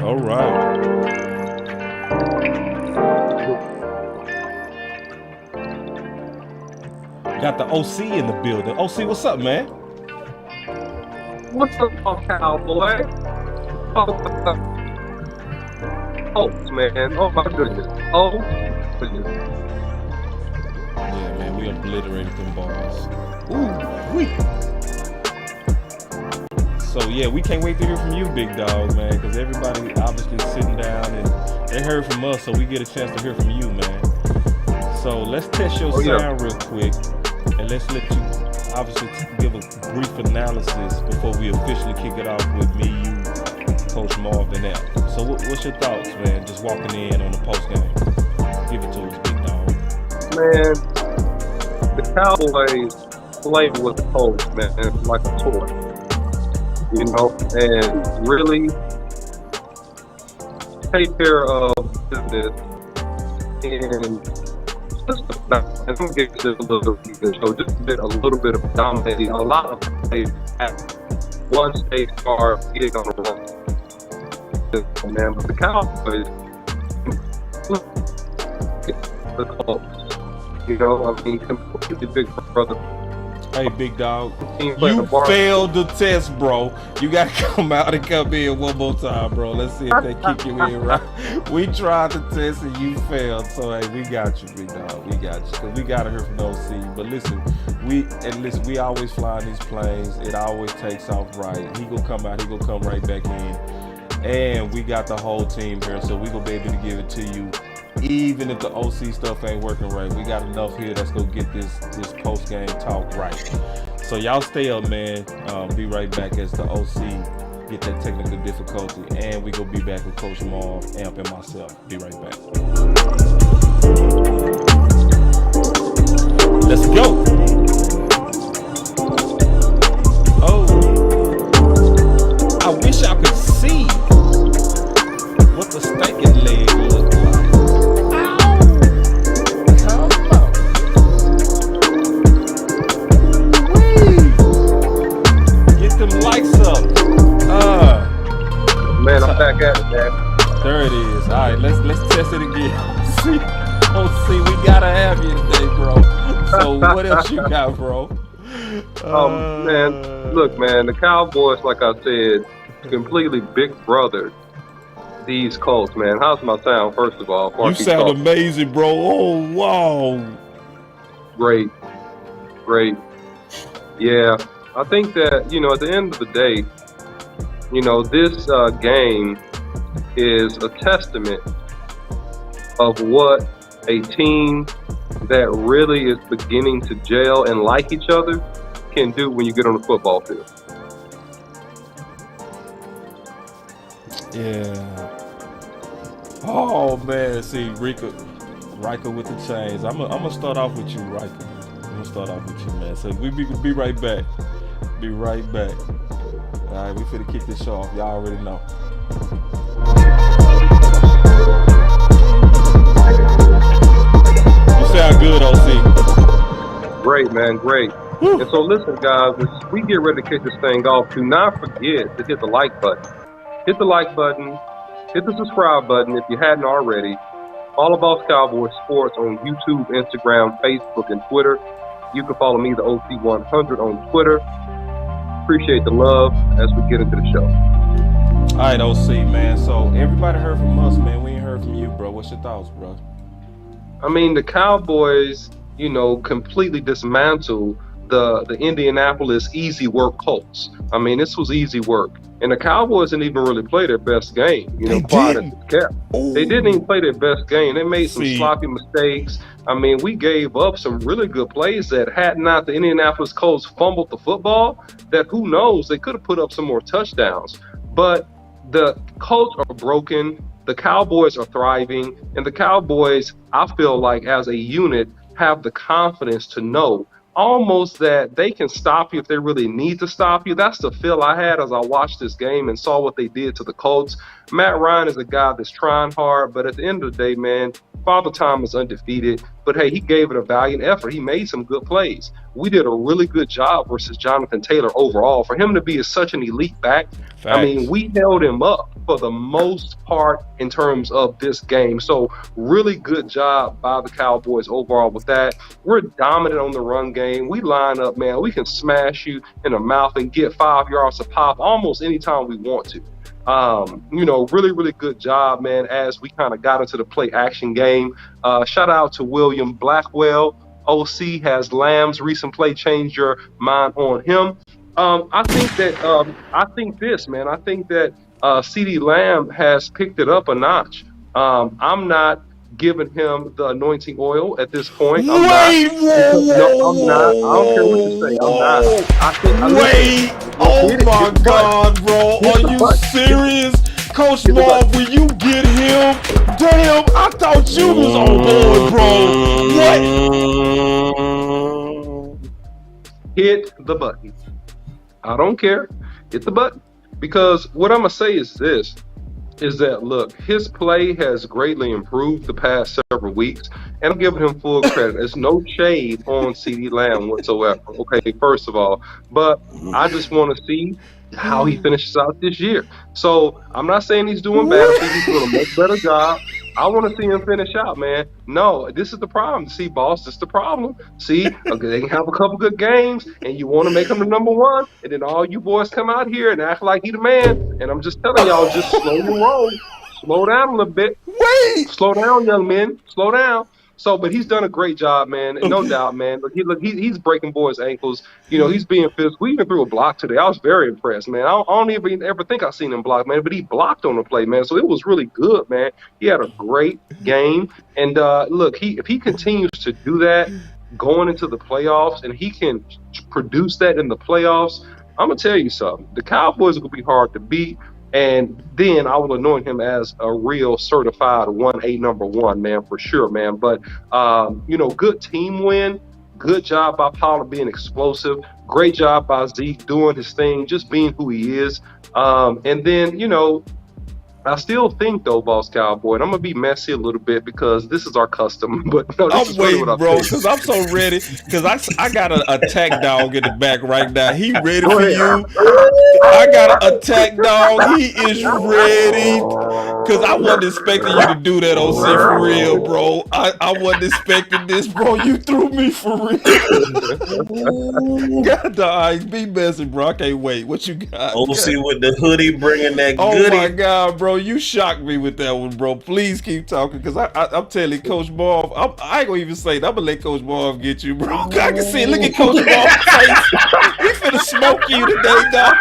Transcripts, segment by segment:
All right. Got the OC in the building. OC, what's up, man? What's up, Cowboy? Oh, man. Oh, my goodness. Oh, goodness. Yeah, man, we obliterated them bars. Ooh, wee. So, yeah, we can't wait to hear from you, big dog, man, because everybody obviously sitting down and they heard from us, so we get a chance to hear from you, man. So let's test your sound real quick, and let's let you obviously give a brief analysis before we officially kick it off with me, you, Coach Marvin out. So what's your thoughts, man, just walking in on the post game? Give it to us, big dog. Man, the Cowboys play with the Colts, man, like a toy. You know, and really take care of business and just about, and I'm getting to a little bit, so just a little bit of dominating. A lot of plays at one stage are getting on the run. Man, but the Cowboys, the Colts, you know, I mean, completely big brother. Hey, big dog, you failed the test, bro. You got to come out and come in one more time, bro. Let's see if they kick you in right. We tried the test and you failed. So, hey, we got you, big dog. We got you. Because we got to hear from those OC. But listen, we always fly in these planes. It always takes off right. He going to come out. He going to come right back in. And we got the whole team here. So we going to be able to give it to you. Even if the OC stuff ain't working right, we got enough here that's gonna get this post-game talk right. So y'all stay up, man. Be right back as the OC get that technical difficulty, and we gonna be back with Coach Moore, Amp, and myself. Be right back. Let's go. Oh, I wish I could see what the stinking leg looked like. Man, I'm back at it, man. There it is. All right, let's test it again. See, we gotta have you today, bro. So what else you got, bro? Man, look, man, the Cowboys, like I said, completely big brother these Colts, man. How's my sound, first of all? You sound amazing, bro. Oh, wow. Great. Yeah, I think that, you know, at the end of the day, you know, this game is a testament of what a team that really is beginning to gel and like each other can do when you get on the football field. Yeah. Oh, man. See, Riker with the chains. I'm gonna start off with you, Riker. I'm gonna start off with you, man. So we be right back. Be right back. All right, we finna kick this show off. Y'all already know. You sound good, OC. Great, man, great. Woo. And so listen, guys, as we get ready to kick this thing off, do not forget to hit the like button. Hit the like button. Hit the subscribe button if you hadn't already. Follow BossCowboySports on YouTube, Instagram, Facebook, and Twitter. You can follow me, the OC100, on Twitter. Appreciate the love as we get into the show. All right, OC, man. So everybody heard from us, man. We ain't heard from you, bro. What's your thoughts, bro? I mean, the Cowboys, you know, completely dismantled the Indianapolis easy work Colts. I mean, this was easy work. And the Cowboys didn't even really play their best game. You know, they didn't even play their best game. They made some sloppy mistakes. I mean, we gave up some really good plays that had not the Indianapolis Colts fumbled the football, that who knows, they could have put up some more touchdowns. But the Colts are broken. The Cowboys are thriving. And the Cowboys, I feel like as a unit, have the confidence to know almost that they can stop you if they really need to stop you. That's the feel I had as I watched this game and saw what they did to the Colts. Matt Ryan is a guy that's trying hard, but at the end of the day, man, Father Time is undefeated. But hey, he gave it a valiant effort. He made some good plays. We did a really good job versus Jonathan Taylor overall. For him to be such an elite back, I mean, we held him up. for the most part in terms of this game. So really good job by the Cowboys overall with that. We're dominant on the run game. We line up, man. We can smash you in the mouth and get 5 yards a pop almost anytime we want to. Really, really good job, man, as we kind of got into the play action game. Shout out to William Blackwell. OC has Lamb's recent play changed your mind on him. I think that CeeDee Lamb has picked it up a notch. I'm not giving him the anointing oil at this point. I'm not. I don't care what you say. I'm not. Oh my God, bro. Are you serious? Coach Moore, will you get him? Damn, I thought you was on board, bro. What? Hit the button. I don't care. Hit the button. Because what I'm going to say is this. Is that, look, his play has greatly improved the past several weeks, and I'm giving him full credit. There's no shade on CeeDee Lamb whatsoever, okay, first of all. But I just want to see how he finishes out this year. So I'm not saying he's doing bad. I think he's doing a much better job. I want to see him finish out, man. No, this is the problem. See, boss, this is the problem. See, okay, they can have a couple good games, and you want to make him the number one, and then all you boys come out here and act like he the man. And I'm just telling y'all, just slow your roll. Slow down a little bit. Wait. Slow down, young men. Slow down. So, but he's done a great job, man. And no doubt, man. He's breaking boys' ankles. He's being physical. He even threw a block today. I was very impressed, man. I don't even ever think I've seen him block, man. But he blocked on the play, man. So it was really good, man. He had a great game. And look, if he continues to do that going into the playoffs, and he can produce that in the playoffs, I'm gonna tell you something. The Cowboys will be hard to beat. And then I will anoint him as a real certified 1A number one, man, for sure, man. But, good team win. Good job by Pollard being explosive. Great job by Zeke doing his thing, just being who he is. And then, I still think, though, Boss Cowboy, and I'm going to be messy a little bit because this is our custom. But no, I'm waiting, bro, because I'm so ready. Because I got an attack dog in the back right now. He ready for you. I got an attack dog. He is ready. Because I wasn't expecting you to do that, OC, for real, bro. I wasn't expecting this, bro. You threw me for real. God, dog, be messy, bro. I can't wait. What you got? OC with the hoodie bringing that goodie. Oh, my God, bro. You shocked me with that one, bro. Please keep talking, because I'm telling Coach Moore, I ain't going to even say that. I'm going to let Coach Moore get you, bro. I can see it. Look at Coach Moore's face. He finna smoke you today, dog.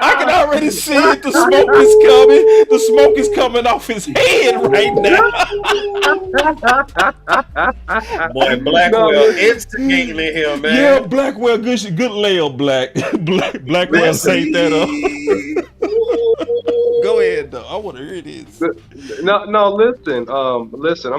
I can already see it. The smoke is coming. The smoke is coming off his head right now. Boy, Blackwell instigating him, man. Yeah, Blackwell, good layup, Blackwell saved that up. Go ahead, though. I want to hear this. No, listen. I'm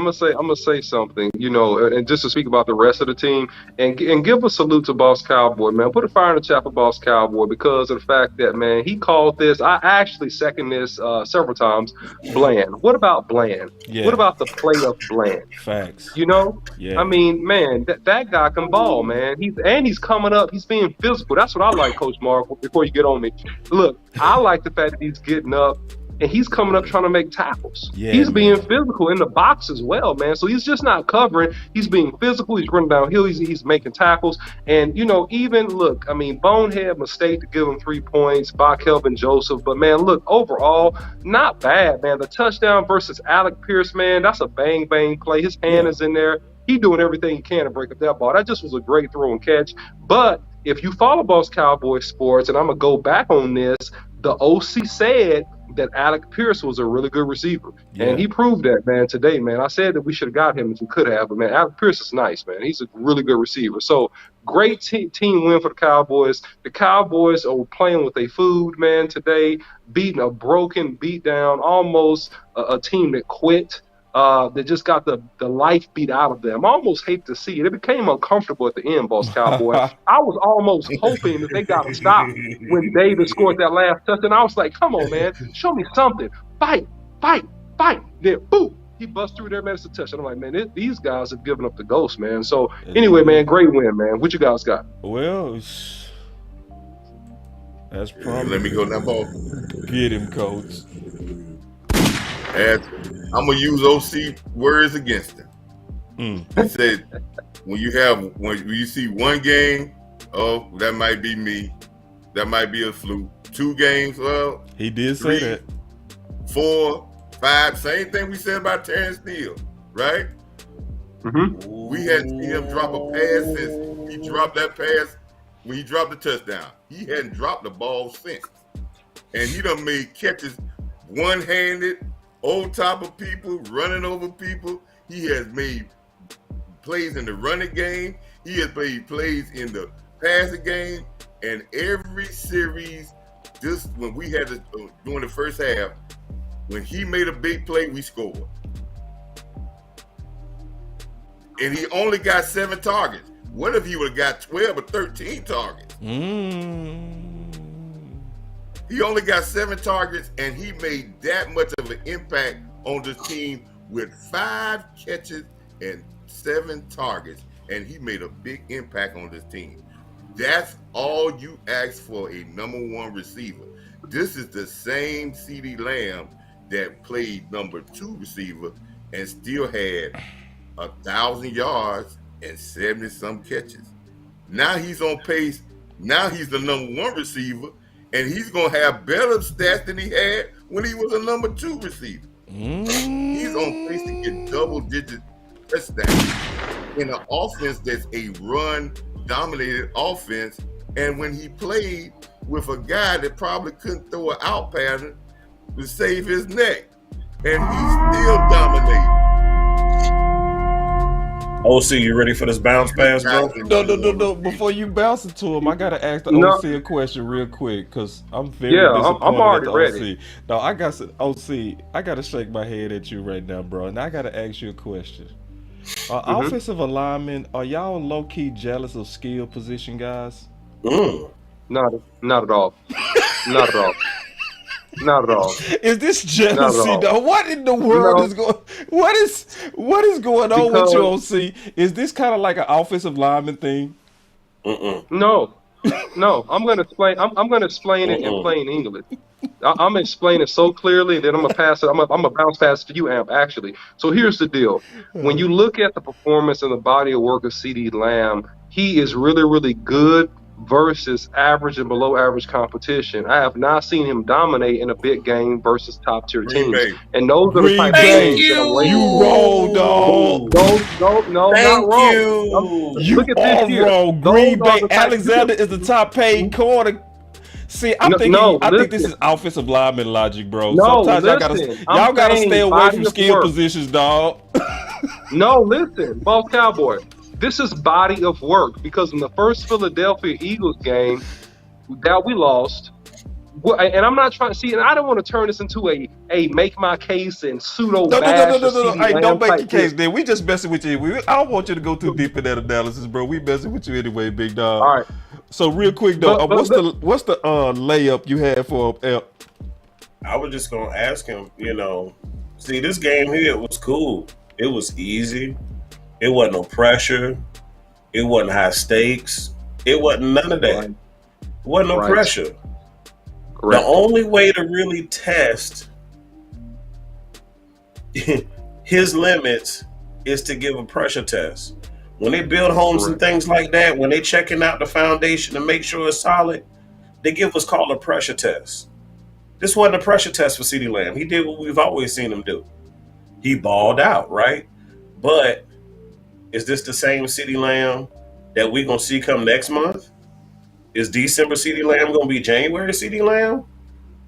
gonna say something. And just to speak about the rest of the team, and give a salute to Boss Cowboy, man. Put a fire in the chat for Boss Cowboy because of the fact that, man, he called this. I actually second this several times. Bland. What about Bland? Yeah. What about the play of Bland? Facts. Yeah. I mean, man, that guy can ball, man. He's coming up. He's being physical. That's what I like, Coach Mark. Before you get on me, look, I like the fact that he's getting up. And he's coming up trying to make tackles. Yeah, he's being physical in the box as well, man. So he's just not covering. He's being physical. He's running downhill. He's making tackles. And, even, look, I mean, bonehead mistake to give him 3 points by Kelvin Joseph. But, man, look, overall, not bad, man. The touchdown versus Alec Pierce, man, that's a bang-bang play. His hand is in there. He's doing everything he can to break up that ball. That just was a great throw and catch. But if you follow Boss Cowboy Sports, and I'm going to go back on this, the OC said that Alec Pierce was a really good receiver. Yeah. And he proved that, man, today, man. I said that we should have got him if we could have, but, man, Alec Pierce is nice, man. He's a really good receiver. So, great team win for the Cowboys. The Cowboys are playing with their food, man, today, beating a broken, beat down, almost a team that quit. That just got the life beat out of them. I almost hate to see it. It became uncomfortable at the end, Boss Cowboy. I was almost hoping that they got to stop when David scored that last touchdown. I was like, come on, man. Show me something. Fight. Then, boom. He busts through there, man. It's a touchdown. I'm like, man, these guys have given up the ghost, man. So, anyway, man, great win, man. What you guys got? Well, that's probably. Let me go now, ball. Get him, coach. As I'm gonna use OC words against him. He said, when you see one game, oh, that might be me. That might be a fluke. 2 games, well, he did 3, say that. 4, 5, same thing we said about Terrence Steele, right? Mm-hmm. We hadn't seen him drop a pass since he dropped that pass when he dropped the touchdown. He hadn't dropped the ball since. And he done made catches one-handed, on top of people, running over people. He has made plays in the running game. He has made plays in the passing game. And every series, just when we had to, during the first half, when he made a big play, we scored. And he only got 7 targets. What if he would have got 12 or 13 targets? He only got 7 targets, and he made that much of an impact on the team with 5 catches and 7 targets, and he made a big impact on this team. That's all you ask for a number 1 receiver. This is the same CeeDee Lamb that played number 2 receiver and still had 1,000 yards and 70-some catches. Now he's on pace. Now he's the number 1 receiver, and he's going to have better stats than he had when he was a number 2 receiver. He's on pace to get double-digit touchdowns in an offense that's a run-dominated offense. And when he played with a guy that probably couldn't throw an out pattern to save his neck, and he's still dominating. OC, you ready for this bounce pass, bro? No. Before you bounce it to him, I gotta ask the OC a question real quick because I'm very disappointed. I'm already at the ready. OC. No, I got OC. I gotta shake my head at you right now, bro, and I gotta ask you a question. Offensive alignment, are y'all low key jealous of skill position guys? Not at all. Not at all. Not at all. Is this jealousy though? What in the world is going? What is going on with you, OC? Is this kind of like an offensive lineman thing? No. I'm gonna explain. I'm gonna explain it in plain English. I'm explaining so clearly that I'm gonna pass it. I'm gonna bounce pass to you, Amp. Actually, so here's the deal. When you look at the performance and the body of work of CeeDee Lamb, he is really, really good versus average and below average competition. I have not seen him dominate in a big game versus top tier teams. And those are the type of games that I'm waiting for. You roll, dog. No, not wrong. Look at this here. Wrong. Green Bay. Alexander is the top paid corner. See, I think this is offensive lineman logic, bro. No, sometimes y'all gotta stay away from skill positions, dog. No, listen, Boss Cowboy. This is body of work because in the first Philadelphia Eagles game that we lost, and I'm not trying to see, and I don't want to turn this into a make my case and pseudo bash. No. Hey, don't make your case, man. We just messing with you. I don't want you to go too deep in that analysis, bro. We messing with you anyway, big dog. All right. So real quick though, what's the layup you had for him? I was just gonna ask him. See, this game here was cool. It was easy. It wasn't no pressure. It wasn't high stakes. It wasn't none of that. Right. It wasn't no pressure. Correct. The only way to really test his limits is to give a pressure test. When they build homes and things like that, when they checking out the foundation to make sure it's solid, they give what's called a pressure test. This wasn't a pressure test for CeeDee Lamb. He did what we've always seen him do. He balled out, right? But is this the same CeeDee Lamb that we're going to see come next month? Is December CeeDee Lamb going to be January CeeDee Lamb?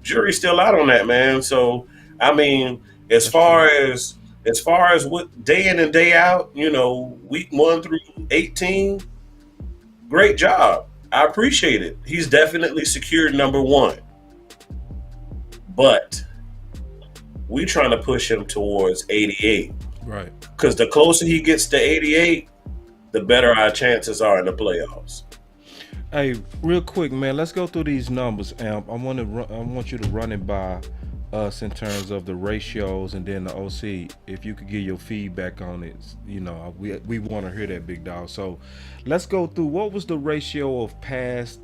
Jury's still out on that, man. So, I mean, as far as what day in and day out, week 1 through 18, great job. I appreciate it. He's definitely secured number 1. But we trying to push him towards 88. Right. Because the closer he gets to 88, the better our chances are in the playoffs. Hey, real quick, man, let's go through these numbers, Amp. I want you to run it by us in terms of the ratios and then the OC. If you could give your feedback on it, we want to hear that, big dog. So let's go through what was the ratio of pass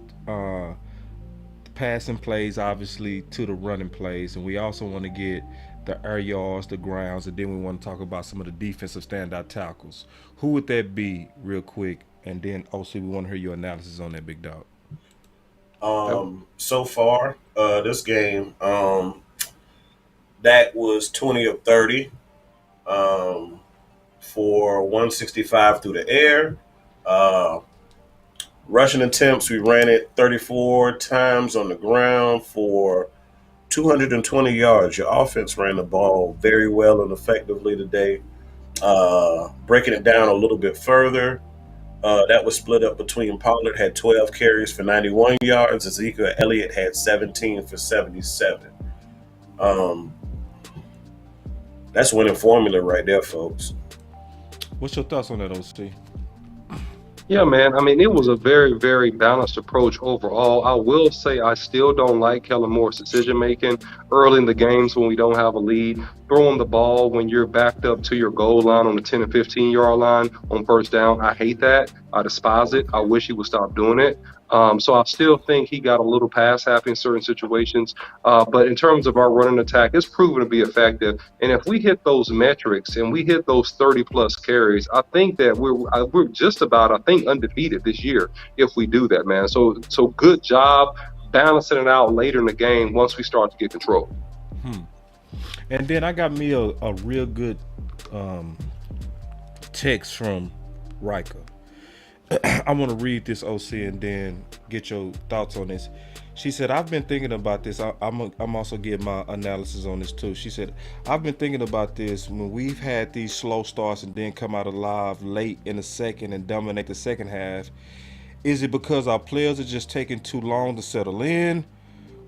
passing plays, obviously, to the running plays, and we also want to get the air yards, the grounds, and then we want to talk about some of the defensive standout tackles. Who would that be, real quick? And then, OC, we want to hear your analysis on that, big dog. So far, this game, Dak was 20 of 30 for 165 through the air. Rushing attempts, we ran it 34 times on the ground for 220 yards. Your offense ran the ball very well and effectively today. Breaking it down a little bit further, that was split up between Pollard had 12 carries for 91 yards. Ezekiel Elliott had 17 for 77. That's winning formula right there, folks. What's your thoughts on that, OC? Yeah, man. I mean, it was a very, very balanced approach overall. I will say I still don't like Kellen Moore's decision-making early in the games when we don't have a lead. Throwing the ball when you're backed up to your goal line on the 10 and 15-yard line on first down, I hate that. I despise it. I wish he would stop doing it. So I still think he got a little pass happy in certain situations. But in terms of our running attack, it's proven to be effective. And if we hit those metrics and we hit those 30-plus carries, I think that we're just about, I think, undefeated this year if we do that, man. So good job balancing it out later in the game once we start to get control. And then I got me a real good text from Riker. I want to read this, OC, and then get your thoughts on this. She said, I've been thinking about this. I'm also getting my analysis on this too. She said, I've been thinking about this when we've had these slow starts and then come out alive late in the second and dominate the second half. Is it because our players are just taking too long to settle in?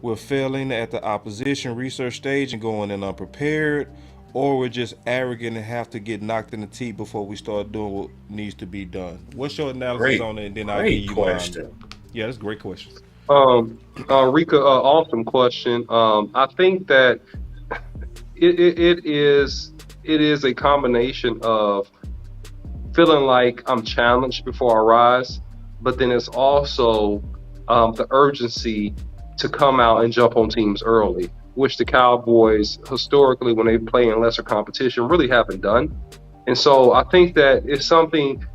We're failing at the opposition research stage and going in unprepared? Or we're just arrogant and have to get knocked in the teeth before we start doing what needs to be done? What's your analysis on it? And then I'll give you question. mine. Yeah, that's a great question. Rika, awesome question. I think that it is a combination of feeling like I'm challenged before I rise, but then it's also the urgency to come out and jump on teams early, which the Cowboys historically, when they play in lesser competition, really haven't done. And so I think that it's something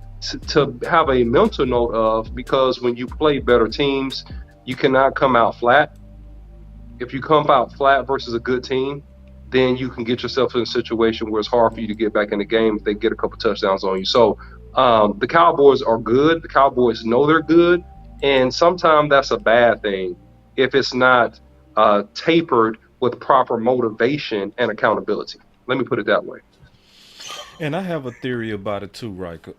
to have a mental note of, because when you play better teams, you cannot come out flat. If you come out flat versus a good team, then you can get yourself in a situation where it's hard for you to get back in the game if they get a couple touchdowns on you. So the Cowboys are good. The Cowboys know they're good. And sometimes that's a bad thing if it's not tapered with proper motivation and accountability. Let me put it that way. And I have a theory about it too, Riker.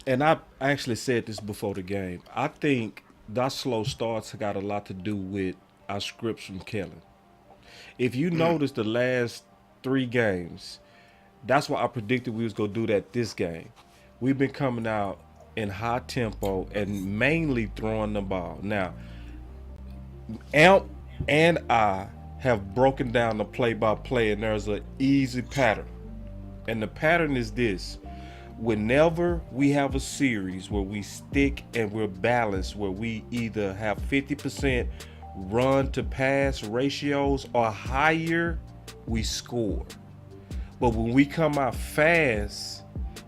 And I actually said this before the game. I think that slow starts got a lot to do with our scripts from Kellen. If you notice the last 3 games, that's why I predicted we was going to do that this game. We've been coming out in high tempo and mainly throwing the ball. Now, Amp and I have broken down the play-by-play, and there's an easy pattern. And the pattern is this. Whenever we have a series where we stick and we're balanced, where we either have 50% run to pass ratios or higher, we score. But when we come out fast,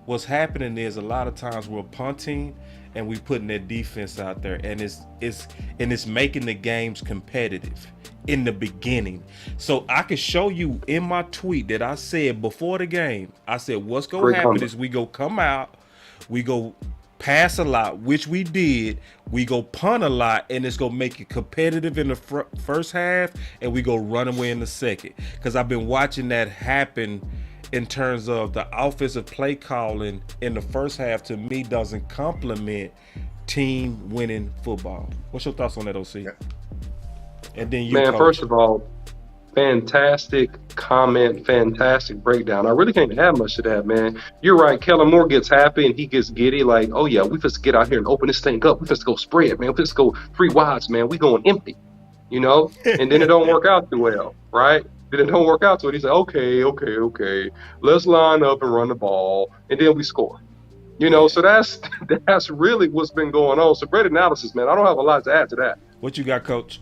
what's happening is a lot of times we're punting and we putting that defense out there, and it's making the games competitive in the beginning. So I can show you in my tweet that I said before the game, I said what's going to happen is we go come out, we go pass a lot, which we did, we go punt a lot, and it's going to make it competitive in the first half, and we go run away in the second. Because I've been watching that happen in terms of the offensive play calling in the first half, to me, doesn't complement team winning football. What's your thoughts on that, OC? And then you, man, first of all, fantastic comment, fantastic breakdown. I really can't add much to that, man. You're right. Kellen Moore gets happy and he gets giddy, like, oh yeah, we just get out here and open this thing up. We just go spread, man. We just go 3 wides, man. We going empty, you know. And then it don't work out too well, right? Then it don't work out too well. He's like, okay. Let's line up and run the ball, and then we score. You know, so that's really what's been going on. So great analysis, man. I don't have a lot to add to that. What you got, Coach?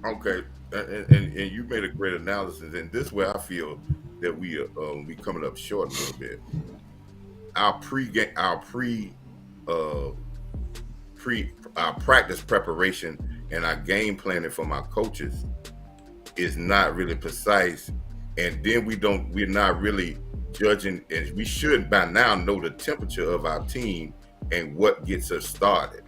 Okay, and you made a great analysis, and this is where I feel that we coming up short a little bit. Our uh, our practice preparation and our game planning from our coaches is not really precise, and then we're not really judging, and we should by now know the temperature of our team and what gets us started.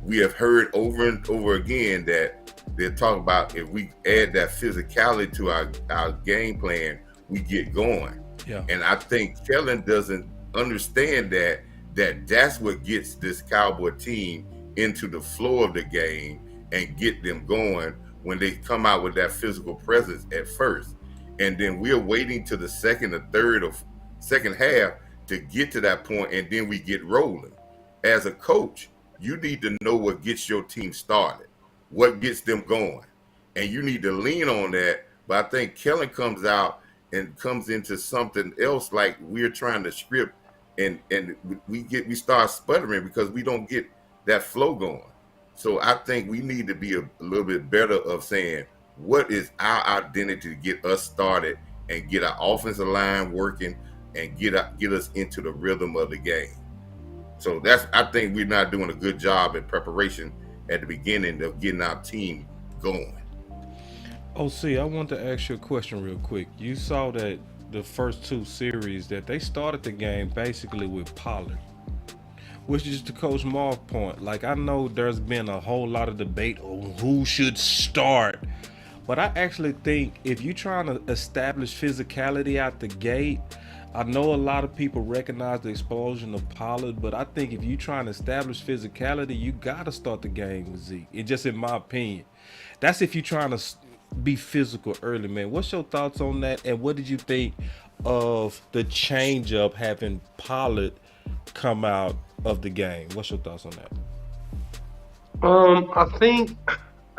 We have heard over and over again that they're talking about if we add that physicality to our game plan, we get going. Yeah. And I think Kellen doesn't understand that's what gets this Cowboy team into the flow of the game and get them going when they come out with that physical presence at first. And then we're waiting to the second or third or second half to get to that point, and then we get rolling. As a coach, you need to know what gets your team started, what gets them going, and you need to lean on that. But I think Kellen comes out and comes into something else, like we're trying to script, and we start sputtering because we don't get that flow going. So I think we need to be a little bit better of saying, what is our identity to get us started and get our offensive line working and get us into the rhythm of the game. So I think we're not doing a good job in preparation at the beginning of getting our team going. OC, I want to ask you a question real quick. You saw that the first two series that they started the game basically with Pollard, which is to Coach Moore's point. Like, I know there's been a whole lot of debate on who should start, but I actually think if you're trying to establish physicality out the gate, I know a lot of people recognize the explosion of Pollard, but I think if you're trying to establish physicality, you got to start the game with Zeke. It's just in my opinion. That's if you're trying to be physical early, man. What's your thoughts on that? And what did you think of the change up having Pollard come out of the game? What's your thoughts on that?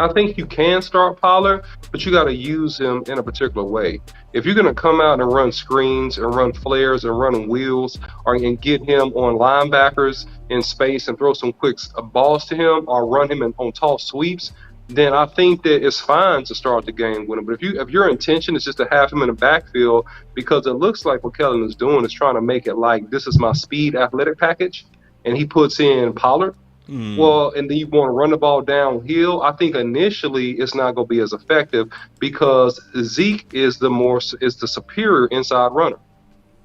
I think you can start Pollard, but you got to use him in a particular way. If you're going to come out and run screens and run flares and run wheels, and get him on linebackers in space and throw some quick balls to him, or run him on toss sweeps, then I think that it's fine to start the game with him. But if your intention is just to have him in the backfield, because it looks like what Kellen is doing is trying to make it like this is my speed athletic package, and he puts in Pollard. Well, and then you want to run the ball downhill, I think initially it's not going to be as effective because Zeke is the superior inside runner.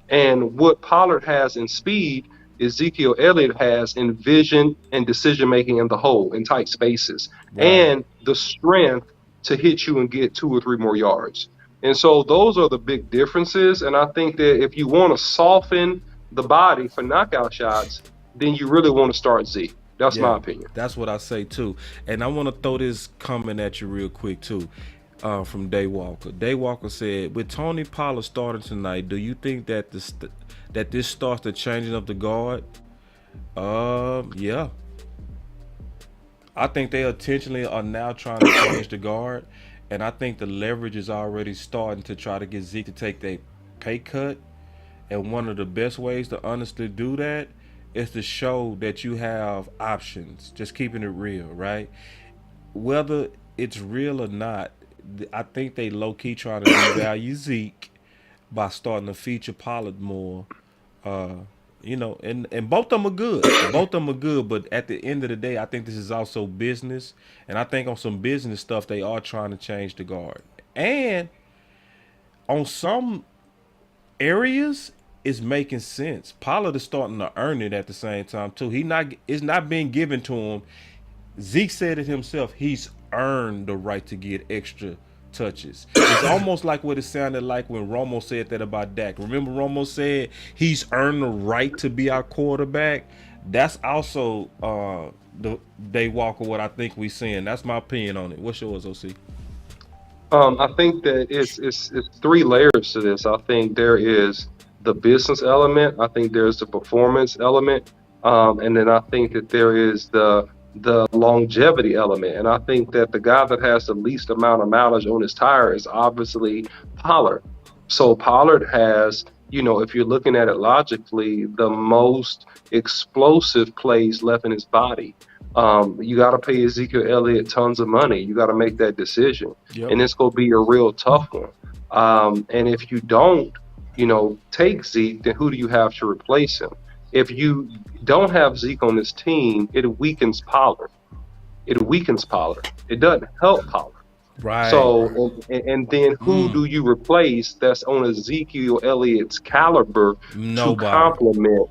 And what Pollard has in speed, Ezekiel Elliott has in vision and decision-making in the hole, in tight spaces, and the strength to hit you and get 2 or 3 more yards. And so those are the big differences. And I think that if you want to soften the body for knockout shots, then you really want to start Zeke. That's my opinion. That's what I say too. And I want to throw this comment at you real quick too, from Day Walker. Day Walker said, with Tony Pollard starting tonight, do you think that this starts the changing of the guard? Yeah. I think they intentionally are now trying to change the guard, and I think the leverage is already starting to try to get Zeke to take their pay cut. And one of the best ways to honestly do that is to show that you have options, just keeping it real, right? Whether it's real or not, I think they low-key trying to devalue Zeke by starting to feature Pollard more. And both of them are good. Both of them are good, but at the end of the day, I think this is also business. And I think on some business stuff, they are trying to change the guard. And on some areas, it's making sense. Pollard is starting to earn it at the same time too. It's not being given to him. Zeke said it himself. He's earned the right to get extra touches. It's almost like what it sounded like when Romo said that about Dak. Remember Romo said he's earned the right to be our quarterback? That's also the Day Walker what I think we're seeing. That's my opinion on it. What's yours, OC? I think that it's 3 layers to this. I think there is the business element, I think there's the performance element, and then I think that there is the longevity element. And I think that the guy that has the least amount of mileage on his tire is obviously Pollard. So Pollard has, if you're looking at it logically, the most explosive plays left in his body. You got to pay Ezekiel Elliott tons of money. You got to make that decision, Yep. and it's going to be a real tough one. And if you don't, take Zeke, then who do you have to replace him? If you don't have Zeke on this team, it weakens Pollard. It doesn't help Pollard. Right. So, and then who do you replace that's on Ezekiel Elliott's caliber to complement,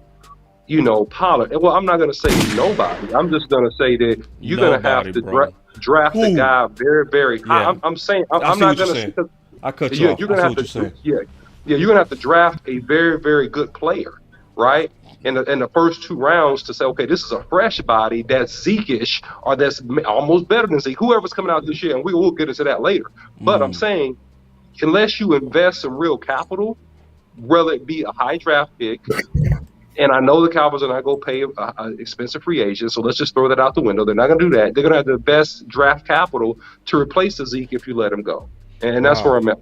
Pollard? Well, I'm not going to say nobody. I'm just going to say that you're going to have to draft a guy very, very high. Yeah. I'm saying I'm not going to say. I cut you off. You're going to have to. You're going to have to draft a very, very good player, right? In the first 2 rounds to say, okay, this is a fresh body that's Zeke-ish or that's almost better than Zeke, whoever's coming out this year, and we will get into that later. But I'm saying, unless you invest some real capital, whether it be a high draft pick, and I know the Cowboys are not going to pay an expensive free agent, so let's just throw that out the window. They're not going to do that. They're going to have the best draft capital to replace the Zeke if you let him go. And that's where I'm at.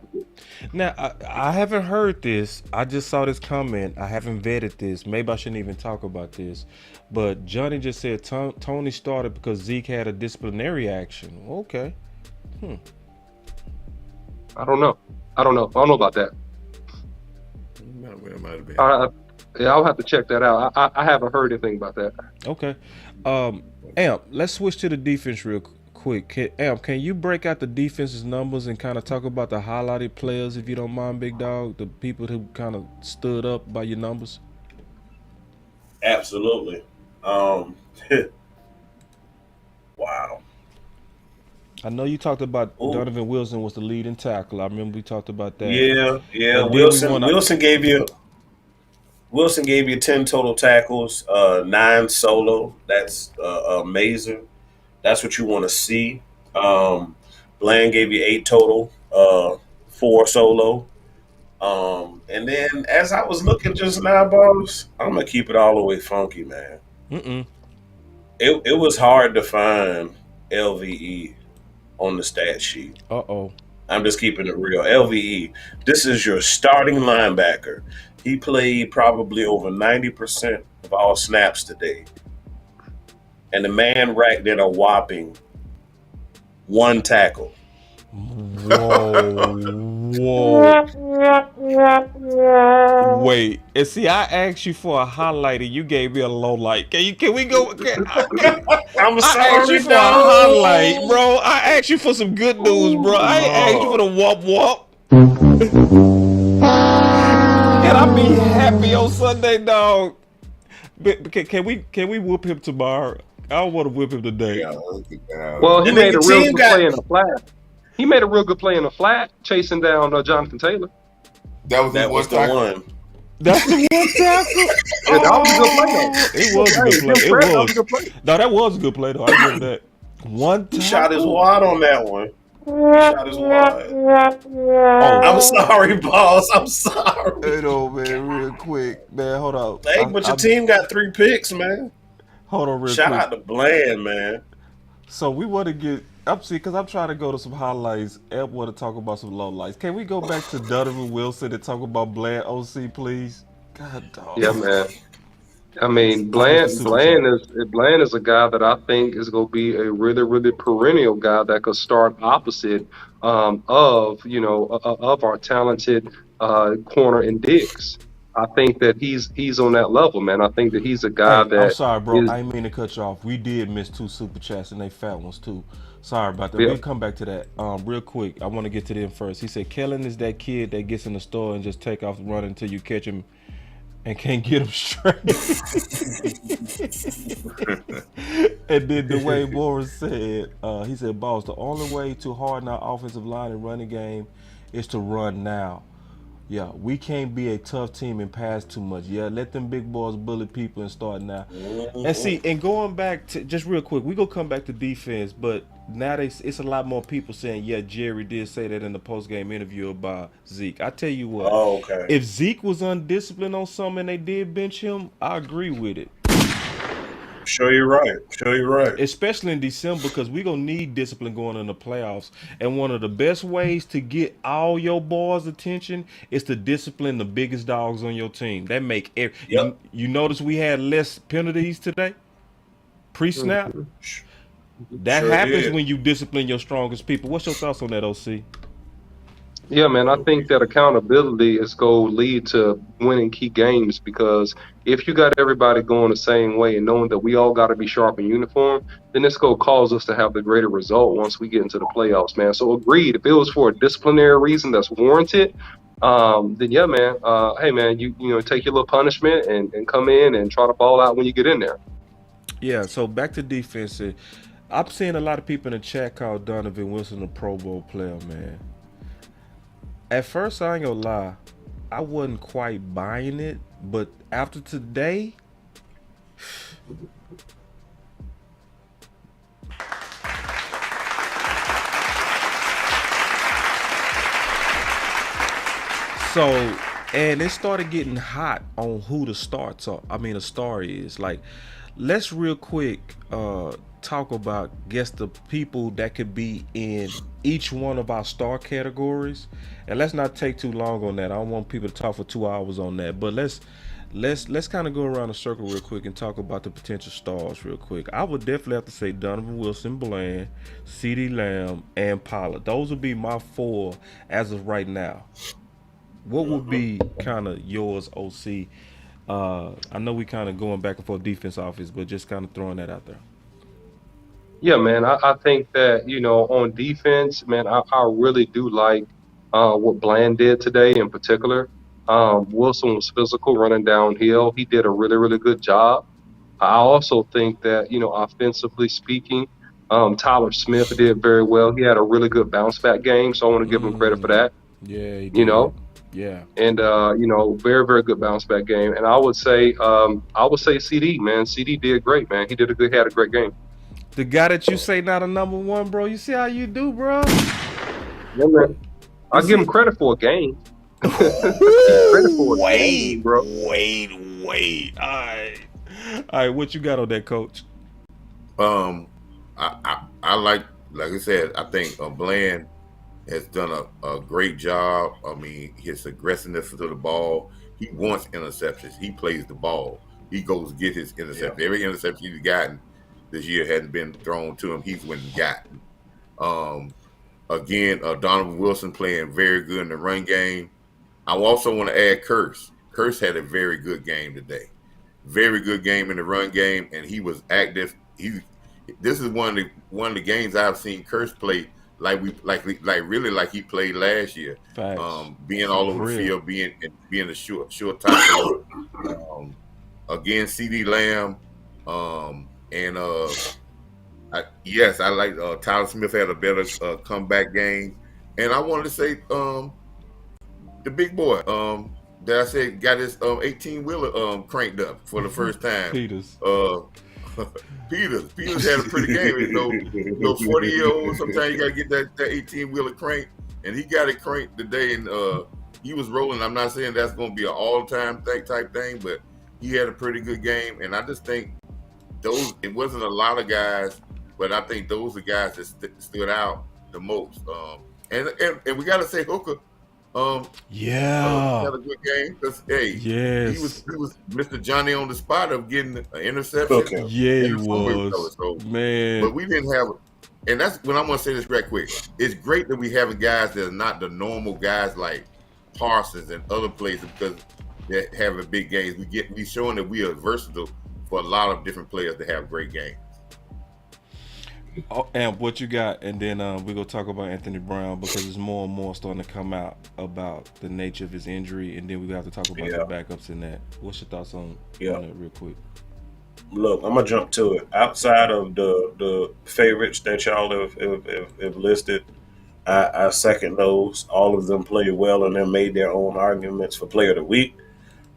Now, I haven't heard this. I just saw this comment. I haven't vetted this. Maybe I shouldn't even talk about this. But Johnny just said Tony started because Zeke had a disciplinary action. Okay. I don't know about that. It might have been. I'll have to check that out. I haven't heard anything about that. Okay. Amp, let's switch to the defense real quick. Amp, can you break out the defense's numbers and kind of talk about the highlighted players, if you don't mind, Big Dog? The people who kind of stood up by your numbers? Absolutely. Wow. I know you talked about Donovan Wilson was the leading tackle. I remember we talked about that. Yeah. Wilson gave you 10 total tackles, 9 solo. That's amazing. That's what you want to see. Bland gave you 8 total, 4 solo. And then as I was looking just now, boss, I'm gonna keep it all the way funky, man. It was hard to find LVE on the stat sheet. I'm just keeping it real. LVE, this is your starting linebacker. He played probably over 90% of all snaps today. And the man racked in a whopping 1 tackle. Whoa. Wait. And see, I asked you for a highlight and you gave me a low light. Can we go? I'm sorry, I asked you for a highlight, bro. I asked you for some good news, bro. I ain't asked you for the whoop. Can I be happy on Sunday, dog? But can we whoop him tomorrow? I don't want to whip him today. Well, he made a real good play in the flat. He made a real good play in the flat, chasing down Jonathan Taylor. That was the one. That's the one tackle. That was a good play. It was a good play. No, that was a good play though. I give that. One tackle. He shot his wad on that one. I'm sorry, boss. I'm sorry. Hey, no, man, real quick, man. Hold on. Hey, but your team got 3 picks, man. Hold on, real quick. Shout out to Bland, man. So we want to get up, see, because I'm trying to go to some highlights. Ed want to talk about some lowlights. Can we go back to Donovan Wilson and talk about Bland OC, please? God, dog. Yeah, man. I mean, Bland is a guy that I think is going to be a really, really perennial guy that could start opposite of our talented corner and Diggs. I think that he's on that level, man. I think that he's a guy that. I'm sorry, bro. I didn't mean to cut you off. We did miss 2 super chats and they fat ones too. Sorry about that. Yeah. We'll come back to that real quick. I want to get to them first. He said Kellen is that kid that gets in the store and just take off running until you catch him and can't get him straight. And then Dwayne Morris said, he said, boss, the only way to harden our offensive line and running game is to run now. Yeah, we can't be a tough team and pass too much. Yeah, let them big boys bully people and start now. And see, and going back to, just real quick, we gonna come back to defense, but nowadays it's a lot more people saying, yeah, Jerry did say that in the post-game interview about Zeke. I tell you what, if Zeke was undisciplined on something and they did bench him, I agree with it. Sure, you're right. Especially in December, because we're going to need discipline going in the playoffs. And one of the best ways to get all your boys' attention is to discipline the biggest dogs on your team. That make you notice we had less penalties today? pre-snap. Mhm. That Sure happens did. when you discipline your strongest people. What's your thoughts on that, OC? Yeah, man, I think that accountability is going to lead to winning key games because if you got everybody going the same way and knowing that we all got to be sharp in uniform, then it's going to cause us to have the greater result once we get into the playoffs, man. So agreed. If it was for a disciplinary reason that's warranted, then yeah, man. Hey, man, you take your little punishment and come in and try to ball out when you get in there. Yeah, so back to defense. I'm seeing a lot of people in the chat call Donovan Wilson a Pro Bowl player, man. At first, I ain't gonna lie, I wasn't quite buying it, but after today, so, and it started getting hot on who the starts are. I mean, a star is. Like, let's real quick talk about, guess, the people that could be in each one of our star categories. And let's not take too long on that. I don't want people to talk for 2 hours on that. But let's kind of go around the circle real quick and talk about the potential stars real quick. I would definitely have to say Donovan Wilson, Bland, CeeDee Lamb, and Pollard. Those would be my 4 as of right now. What would be kind of yours, OC? I know we kind of going back and forth defense offense, but just kind of throwing that out there. Yeah, man. I think that, on defense, man, I really do like what Bland did today in particular. Wilson was physical running downhill. He did a really, really good job. I also think that, offensively speaking, Tyler Smith did very well. He had a really good bounce back game, so I want to give him credit for that, Yeah, he you did. know. Yeah. And very, very good bounce back game. And I would say CD, man. CD did great, man. He had a great game. The guy that you say not a number 1, bro. You see how you do, bro? Yeah, man. I give him credit for a game. Credit for a game, bro. Wait. All right. What you got on that, Coach? I like I said, I think Bland has done a great job. I mean, his aggressiveness to the ball. He wants interceptions. He plays the ball. He goes get his interception. Yeah. Every interception he's gotten this year hadn't been thrown to him. He's went and gotten. Again, Donovan Wilson playing very good in the run game. I also want to add Curse. Curse had a very good game today. Very good game in the run game, and he was active. This is one of the games I've seen Curse play really like he played last year. Being all over the field, being a short tackle. Again, CeeDee Lamb, I like Tyler Smith had a better comeback game, and I wanted to say the big boy that I said got his 18-wheeler cranked up for the first time. Peters. Peters had a pretty game. 40-year-old, sometimes you got to get that 18-wheeler crank, and he got it cranked today, and he was rolling. I'm not saying that's going to be an all-time type thing, but he had a pretty good game, and I just think it wasn't a lot of guys, but I think those are guys that stood out the most. And we got to say Hooker. He had a good game because he was Mr. Johnny on the spot of getting an interception. Okay. Yeah, he was. Man, but we didn't have, and that's when I'm gonna say this right quick. It's great that we having guys that are not the normal guys like Parsons and other players because they're having big games. We showing that we are versatile for a lot of different players to have great games. Oh, and what you got, and then we're gonna talk about Anthony Brown because there's more and more starting to come out about the nature of his injury, and then we have to talk about the backups in that. What's your thoughts on that real quick? Look, I'm gonna jump to it. Outside of the favorites that y'all have listed, I second those. All of them played well and then made their own arguments for Player of the Week.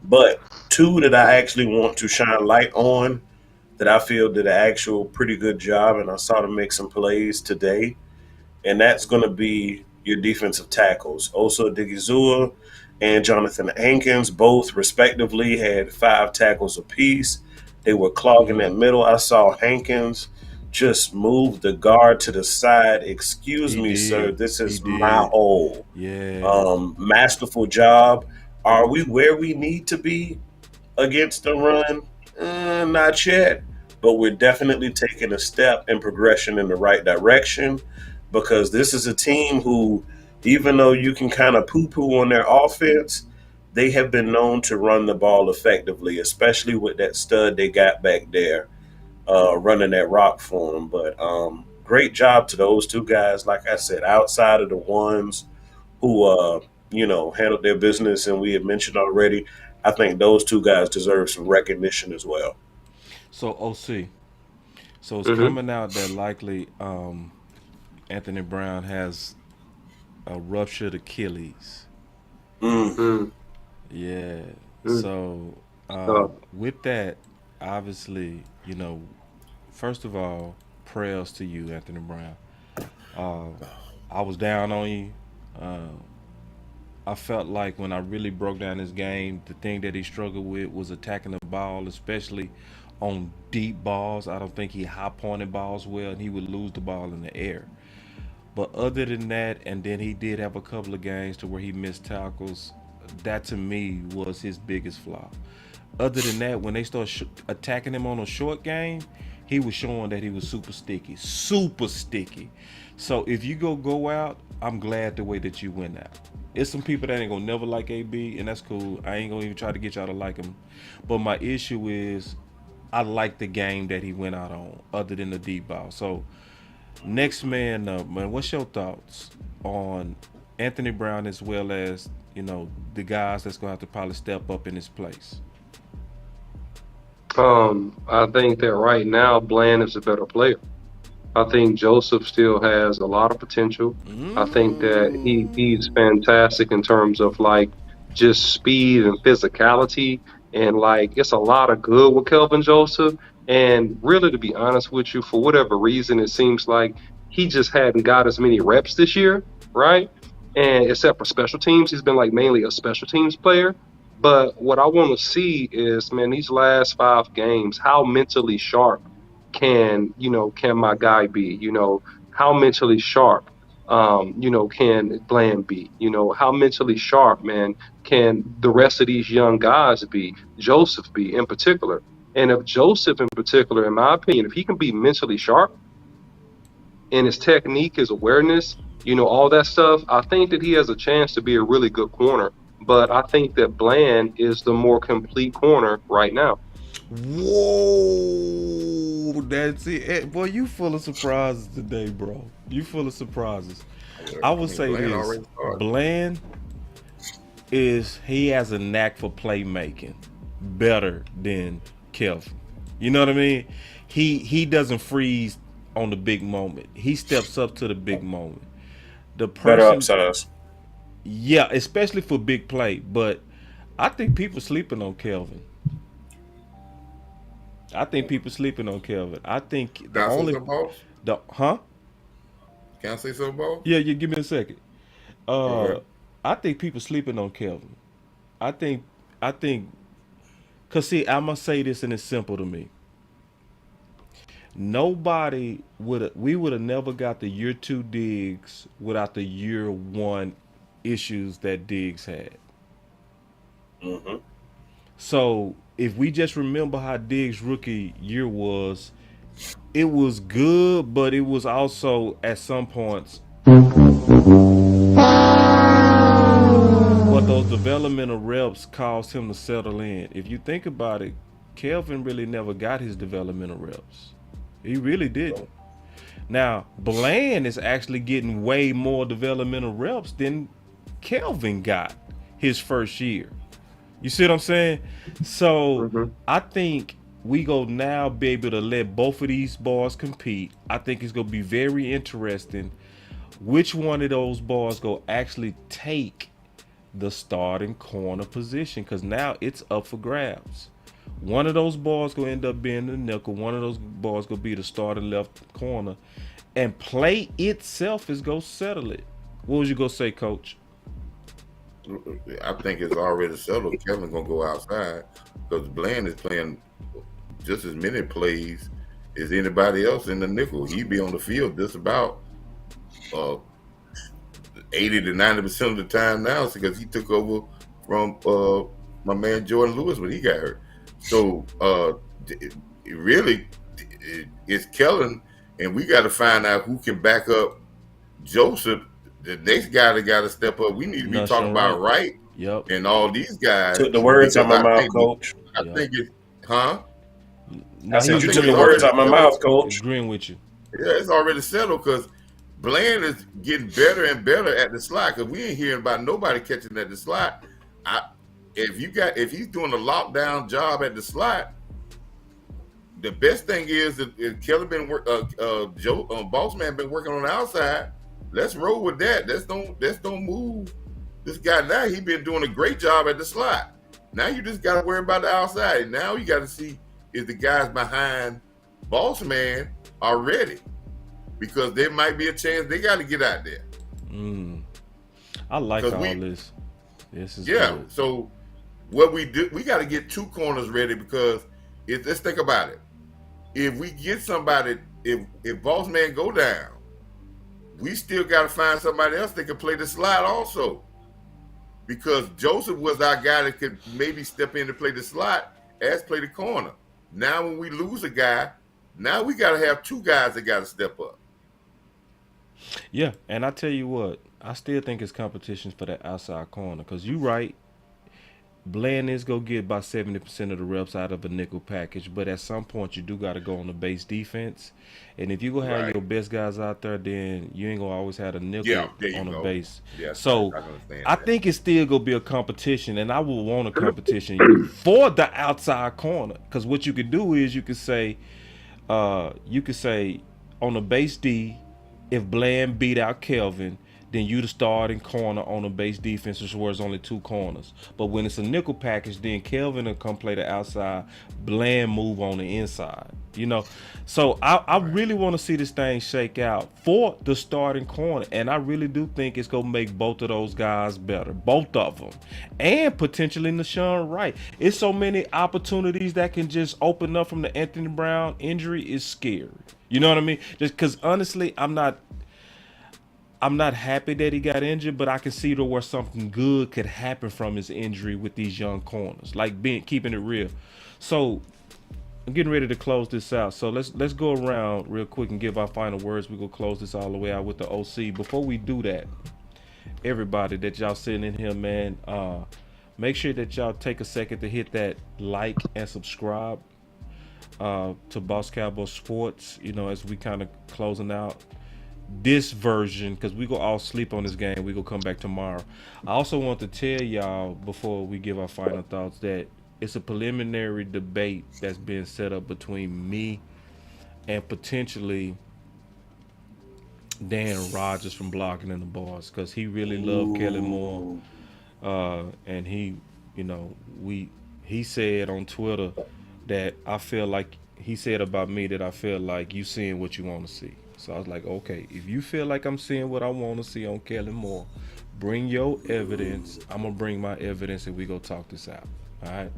But 2 that I actually want to shine light on, that I feel did an actual pretty good job, and I saw them make some plays today, and that's going to be your defensive tackles. Osa Odighizuwa and Jonathan Hankins both respectively had 5 tackles apiece. They were clogging that middle. I saw Hankins just move the guard to the side. Excuse me, sir, this is my hole. Masterful job. Are we where we need to be against the run? Not yet, but we're definitely taking a step in progression in the right direction, because this is a team who, even though you can kind of poo-poo on their offense, they have been known to run the ball effectively, especially with that stud they got back there running that rock for them. But great job to those two guys. Like I said, outside of the ones who handled their business, and we had mentioned already, I think those two guys deserve some recognition as well. So OC, so it's Mm-hmm. coming out that likely Anthony Brown has a ruptured Achilles. Mm. Mm, Yeah. mm. So Uh, with that, obviously, first of all, prayers to you, Anthony Brown. Uh, I was down on you. Uh, I felt like when I really broke down his game, the thing that he struggled with was attacking the ball, especially on deep balls. I don't think he high pointed balls well, and he would lose the ball in the air. But other than that, and then he did have a couple of games to where he missed tackles. That to me was his biggest flaw. Other than that, when they start attacking him on a short game, he was showing that he was super sticky, super sticky. So if you go out, I'm glad the way that you went out. It's some people that ain't gonna never like AB, and that's cool. I ain't gonna even try to get y'all to like him. But my issue is, I like the game that he went out on, other than the deep ball. So next man up, man. What's your thoughts on Anthony Brown, as well as the guys that's gonna have to probably step up in his place? I think that right now Bland is a better player. I think Joseph still has a lot of potential. I think that he's Mm. fantastic in terms of like just speed and physicality, and like it's a lot of good with Kelvin Joseph. And really, to be honest with you, for whatever reason, it seems like he just hadn't got as many reps this year, right? And except for special teams, he's been like mainly a special teams player. But what I want to see is, man, these last 5 games, how mentally sharp can my guy be? How mentally sharp can Bland be? How mentally sharp, man, can the rest of these young guys be? Joseph be in particular. And if Joseph in particular, in my opinion, if he can be mentally sharp and his technique, his awareness, all that stuff, I think that he has a chance to be a really good corner. But I think that Bland is the more complete corner right now. Whoa, that's it. Boy, you full of surprises today, bro. You full of surprises. I I would mean, say Bland this: already started. Bland he has a knack for playmaking, better than Kelvin. You know what I mean? He doesn't freeze on the big moment. He steps up to the big moment. The Better person, upsize. yeah, especially for big play. But I think people sleeping on Kelvin. I think people sleeping on Kelvin. I think Can the I say only something, boss? the huh? Can I say something, boss? Yeah, you give me a second. Go Uh, ahead. I think people sleeping on Kelvin. I think I think cause see, I'm gonna say this and it's simple to me. Nobody would have never got the year two Diggs without the year one issues that Diggs had. Hmm. So if we just remember how Diggs' rookie year was, it was good, but it was also at some points. But those developmental reps caused him to settle in. If you think about it, Kelvin really never got his developmental reps. He really didn't. Now, Bland is actually getting way more developmental reps than Kelvin got his first year. You see what I'm saying? So Hmm. I think we go now be able to let both of these boys compete. I think it's gonna be very interesting which one of those boys go actually take the starting corner position, because now it's up for grabs. One of those boys gonna end up being the nickel. One of those boys gonna be the starting left corner, and play itself is gonna settle it. What was you gonna say, Coach? I think it's already settled. Kevin gonna go outside because Bland is playing just as many plays as anybody else in the nickel. He be on the field just about uh, 80 to 90% of the time now, because he took over from my man Jordan Lewis when he got hurt. So really, it's Kellen, and we got to find out who can back up Joseph. The next guy that got to step up. We need to be talking about Wright. Yep. And all these guys. Took the words out my mouth, Coach. I think it's, huh? I said you took the words out my mouth, Coach. Agreeing with you. Yeah, it's already settled because Bland is getting better and better at the slot because we ain't hearing about nobody catching at the slot. If he's doing a lockdown job at the slot, the best thing is if Kelly been Boss Man been working on the outside. Let's roll with that. Let's don't move this guy now. He been doing a great job at the slot. Now you just got to worry about the outside. Now you got to see if the guys behind Boss Man are ready, because there might be a chance they got to get out there. I like all this. This is good. So what we do, we got to get two corners ready, because let's think about it. If we get somebody, if Boss Man go down, we still got to find somebody else that can play the slot also, because Joseph was our guy that could maybe step in to play the slot as play the corner. Now when we lose a guy, now we got to have two guys that got to step up. Yeah, and I tell you what, I still think it's competition for that outside corner, because you right, Bland is going to get about 70% of the reps out of a nickel package, but at some point you do got to go on the base defense. And if you going to have your best guys out there, then you ain't going to always have a nickel on the base. Yeah, so I think it's still going to be a competition, and I would want a competition for the outside corner, because what you could do is you could say on the base D, if Bland beat out Kelvin, then you the starting corner on the base defense, where it's only two corners. But when it's a nickel package, then Kelvin will come play the outside, Bland move on the inside. So I really want to see this thing shake out for the starting corner, and I really do think it's gonna make both of those guys better, both of them, and potentially Nashawn Wright. It's so many opportunities that can just open up from the Anthony Brown injury. Is scary. You know what I mean? Just because honestly, I'm not happy that he got injured, but I can see where something good could happen from his injury with these young corners, like keeping it real. So I'm getting ready to close this out. So let's go around real quick and give our final words. We're gonna close this all the way out with the OC. Before we do that, everybody that y'all sitting in here, man, make sure that y'all take a second to hit that like and subscribe to Boss Cowboy Sports, as we kind of closing out this version, because we go all sleep on this game. We go come back tomorrow. I also want to tell y'all before we give our final thoughts that it's a preliminary debate that's been set up between me and potentially Dan Rogers from Blocking in the Bars, because he really loved Kellen Moore, and he said on Twitter that I feel like he said about me that I feel like you seeing what you want to see. So I was like, okay, if you feel like I'm seeing what I want to see on Kellen Moore, bring your evidence. I'm going to bring my evidence, and we go talk this out. All right?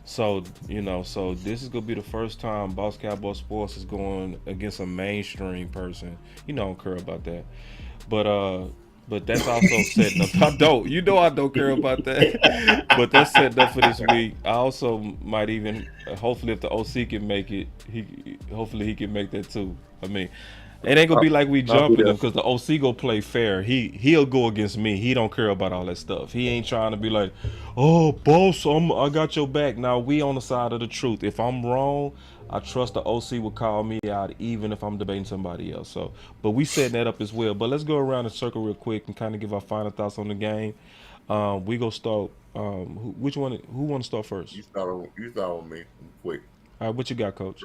So, so this is going to be the first time Boss Cowboy Sports is going against a mainstream person. I don't care about that. But that's also setting up. I don't care about that. But that's setting up for this week. I also might even, hopefully if the OC can make it, hopefully he can make that too. I mean, it ain't gonna be like we jumping him, because the OC go play fair. He'll go against me. He don't care about all that stuff. He ain't trying to be like, oh boss, I got your back. Now we on the side of the truth. If I'm wrong, I trust the OC will call me out, even if I'm debating somebody else. So, but we setting that up as well. But let's go around the circle real quick and kind of give our final thoughts on the game. We go start. Who want to start first? You start on me. Quick. All right, what you got, Coach?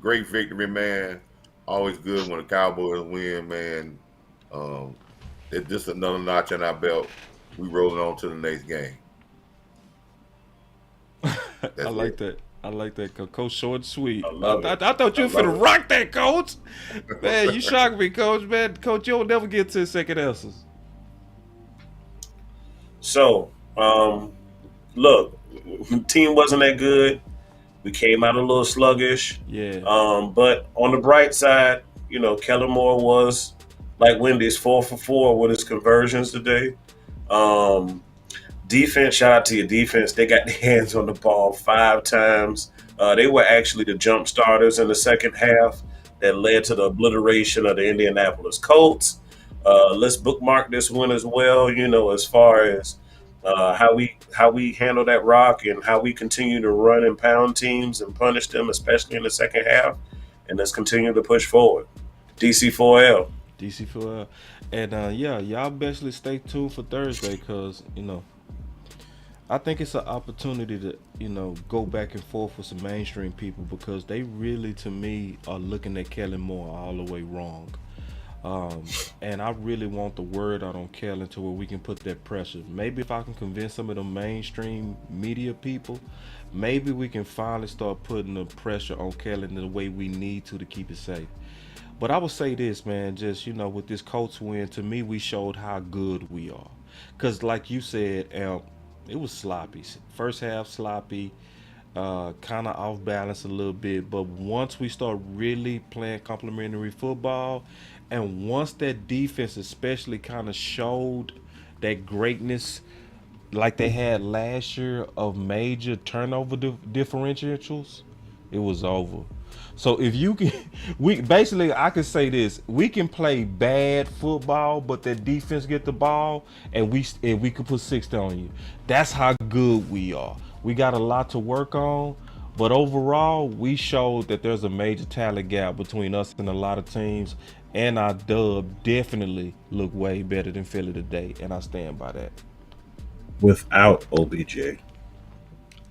Great victory, man. Always good when the Cowboys win, man. It's just another notch in our belt. We rolling on to the next game. I like that. I like that, Coach. Short and sweet. I thought you were finna rock that, Coach. Man, you shocked me, Coach. Man, Coach, you'll never get to second answers. So, look, team wasn't that good. We came out a little sluggish. Yeah. But on the bright side, Kellen Moore was, like Wendy's, 4 for 4 with his conversions today. Defense, shout out to your defense. They got their hands on the ball 5 times. They were actually the jump starters in the second half that led to the obliteration of the Indianapolis Colts. Let's bookmark this one as well. As far as how we handle that rock and how we continue to run and pound teams and punish them, especially in the second half. And let's continue to push forward. DC4L. DC4L. And y'all basically stay tuned for Thursday because, I think it's an opportunity to, go back and forth with some mainstream people because they really, to me, are looking at Kellen Moore all the way wrong. And I really want the word out on Kellen to where we can put that pressure. Maybe if I can convince some of the mainstream media people, maybe we can finally start putting the pressure on Kellen the way we need to keep it safe. But I would say this, man, just, with this Colts win, to me, we showed how good we are. Because like you said, it was sloppy. First half sloppy, kind of off balance a little bit. But once we start really playing complementary football, and once that defense especially kind of showed that greatness like they had last year of major turnover differentials, it was over. So if you can, I can say this: we can play bad football, but that defense get the ball, and we can put 60 on you. That's how good we are. We got a lot to work on, but overall, we showed that there's a major talent gap between us and a lot of teams. And our dub definitely look way better than Philly today, and I stand by that. Without OBJ.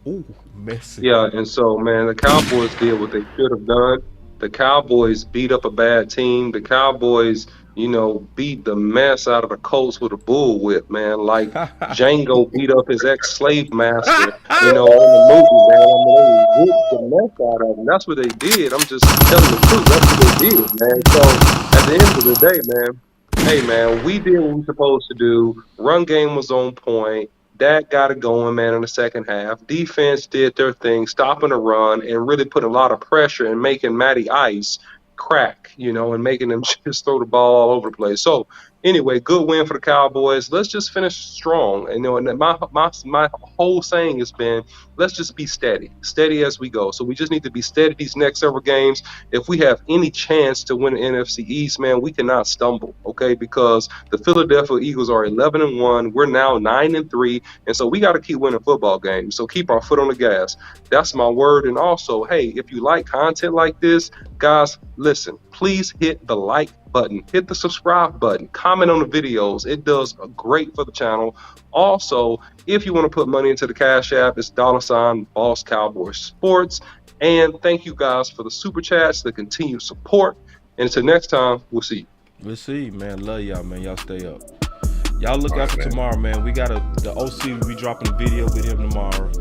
Ooh, messy. Yeah, and so, man, the Cowboys did what they should have done. The Cowboys beat up a bad team. The Cowboys, beat the mess out of the Colts with a bullwhip, man. Like Django beat up his ex-slave master, on the movie, man. I mean, they whipped the mess out of him. That's what they did. I'm just telling the truth. That's what they did, man. So, at the end of the day, man, hey, man, we did what we were supposed to do. Run game was on point. That got it going, man, in the second half. Defense did their thing, stopping the run and really putting a lot of pressure and making Matty Ice crack, and making them just throw the ball all over the place. So, anyway, good win for the Cowboys. Let's just finish strong. And my whole saying has been, let's just be steady as we go. So we just need to be steady these next several games. If we have any chance to win the NFC East, man, we cannot stumble, okay? Because the Philadelphia Eagles are 11-1. We're now 9-3, and so we got to keep winning football games. So keep our foot on the gas. That's my word. And also, hey, if you like content like this, guys, listen, please hit the like button, hit the subscribe button, comment on the videos. It does great for the channel. Also, if you want to put money into the Cash App, it's $BossCowboySports. And thank you guys for the super chats, the continued support. And until next time, we'll see you. We'll see, man. Love y'all, man. Y'all stay up. Y'all look out for tomorrow, man. We got the OC. We dropping a video with him tomorrow.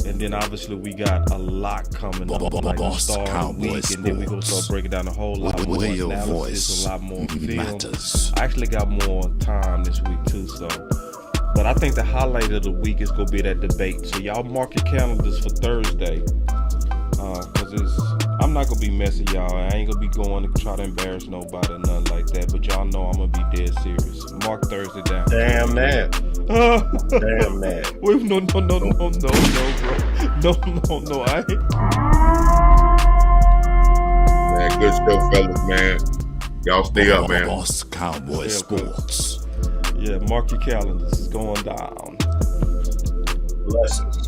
And then obviously we got a lot coming up, like the start of the week, and then we're gonna start breaking down a whole lot more analysis, a lot more film. I actually got more time this week too, so. But I think the highlight of the week is gonna be that debate. So y'all mark your calendars for Thursday, cause I'm not gonna be messy, y'all. I ain't gonna be going to try to embarrass nobody or nothing like that. But y'all know I'm gonna be dead serious. Mark Thursday down. Damn that. Damn that. Wait, no, bro. No. I ain't. Man, good stuff, fellas, man. Y'all stay up, man. BossCowboySports. Yeah, mark your calendars. It's going down. Blessings.